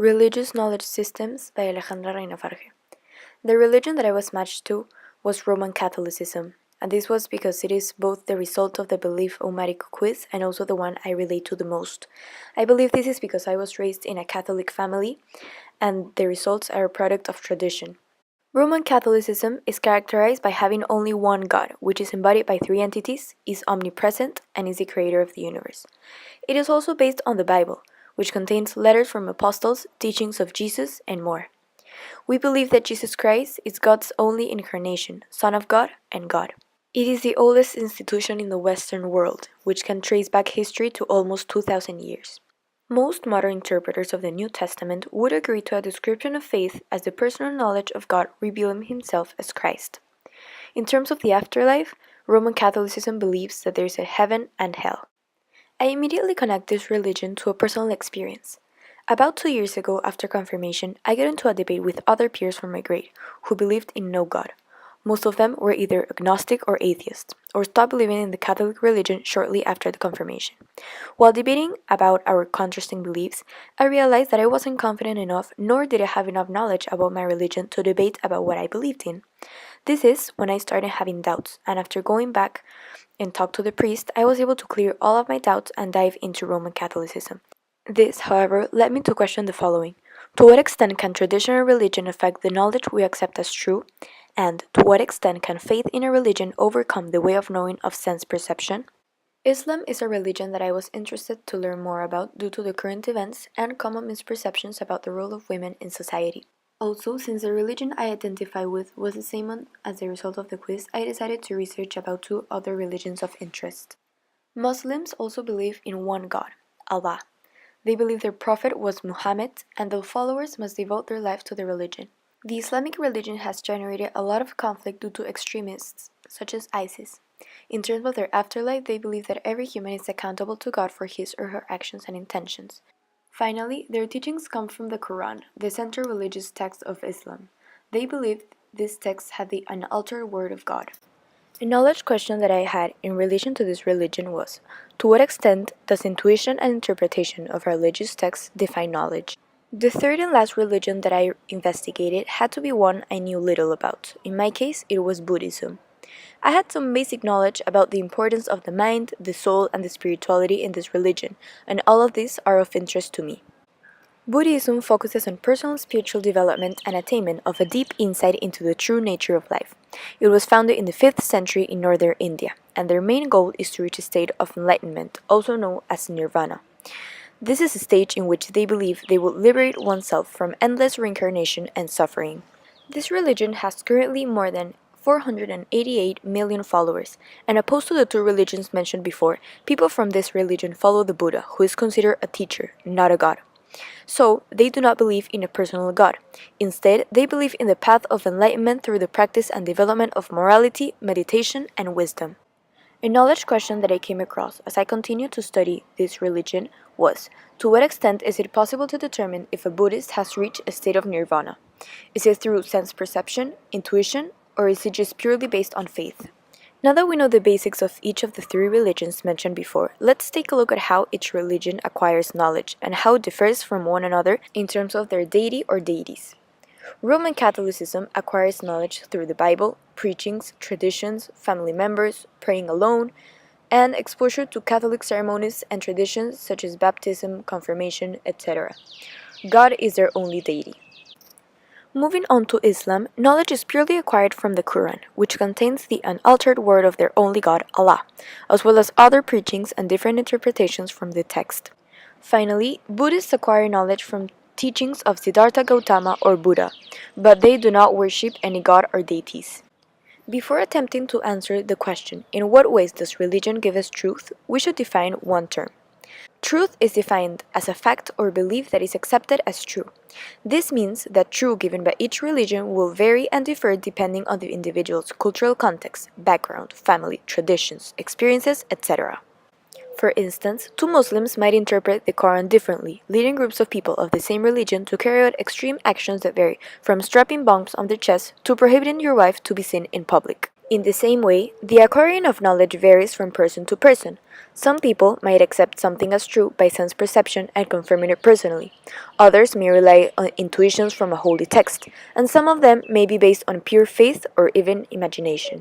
Religious Knowledge Systems by Alejandra Reynafarje. The religion that I was matched to was Roman Catholicism, and this was because it is both the result of the belief-o-matic quiz and also the one I relate to the most. I believe this is because I was raised in a Catholic family, and the results are a product of tradition. Roman Catholicism is characterized by having only one God, which is embodied by three entities, is omnipresent, and is the creator of the universe. It is also based on the Bible, which contains letters from apostles, teachings of Jesus, and more. We believe that Jesus Christ is God's only incarnation, Son of God and God. It is the oldest institution in the Western world, which can trace back history to almost 2,000 years. Most modern interpreters of the New Testament would agree to a description of faith as the personal knowledge of God revealing himself as Christ. In terms of the afterlife, Roman Catholicism believes that there is a heaven and hell. I immediately connect this religion to a personal experience. About 2 years ago, after confirmation, I got into a debate with other peers from my grade who believed in no God. Most of them were either agnostic or atheists, or stopped believing in the Catholic religion shortly after the confirmation. While debating about our contrasting beliefs, I realized that I wasn't confident enough, nor did I have enough knowledge about my religion to debate about what I believed in. This is when I started having doubts, and after going back and talk to the priest, I was able to clear all of my doubts and dive into Roman Catholicism. This, however, led me to question the following. To what extent can traditional religion affect the knowledge we accept as true? And to what extent can faith in a religion overcome the way of knowing of sense perception? Islam is a religion that I was interested to learn more about due to the current events and common misperceptions about the role of women in society. Also, since the religion I identify with was the same one as the result of the quiz, I decided to research about 2 other religions of interest. Muslims also believe in one God, Allah. They believe their prophet was Muhammad, and their followers must devote their life to the religion. The Islamic religion has generated a lot of conflict due to extremists, such as ISIS. In terms of their afterlife, they believe that every human is accountable to God for his or her actions and intentions. Finally, their teachings come from the Quran, the central religious text of Islam. They believe this text had the unaltered word of God. A knowledge question that I had in relation to this religion was, to what extent does intuition and interpretation of religious texts define knowledge? The third and last religion that I investigated had to be one I knew little about. In my case, it was Buddhism. I had some basic knowledge about the importance of the mind, the soul, and the spirituality in this religion, and all of these are of interest to me. Buddhism focuses on personal spiritual development and attainment of a deep insight into the true nature of life. It was founded in the 5th century in northern India, and their main goal is to reach a state of enlightenment, also known as nirvana. This is a stage in which they believe they will liberate oneself from endless reincarnation and suffering. This religion has currently more than 488 million followers, and opposed to the 2 religions mentioned before, people from this religion follow the Buddha, who is considered a teacher, not a god. So, they do not believe in a personal God. Instead, they believe in the path of enlightenment through the practice and development of morality, meditation, and wisdom. A knowledge question that I came across as I continued to study this religion was, to what extent is it possible to determine if a Buddhist has reached a state of nirvana? Is it through sense perception, intuition, or is it just purely based on faith? Now that we know the basics of each of the 3 religions mentioned before, let's take a look at how each religion acquires knowledge and how it differs from one another in terms of their deity or deities. Roman Catholicism acquires knowledge through the Bible, preachings, traditions, family members, praying alone, and exposure to Catholic ceremonies and traditions such as baptism, confirmation, etc. God is their only deity. Moving on to Islam, knowledge is purely acquired from the Quran, which contains the unaltered word of their only God, Allah, as well as other preachings and different interpretations from the text. Finally, Buddhists acquire knowledge from teachings of Siddhartha Gautama or Buddha, but they do not worship any god or deities. Before attempting to answer the question, in what ways does religion give us truth, we should define one term. Truth is defined as a fact or belief that is accepted as true. This means that truth given by each religion will vary and differ depending on the individual's cultural context, background, family, traditions, experiences, etc. For instance, 2 Muslims might interpret the Quran differently, leading groups of people of the same religion to carry out extreme actions that vary from strapping bombs on their chest to prohibiting your wife to be seen in public. In the same way, the acquiring of knowledge varies from person to person. Some people might accept something as true by sense perception and confirming it personally. Others may rely on intuitions from a holy text, and some of them may be based on pure faith or even imagination.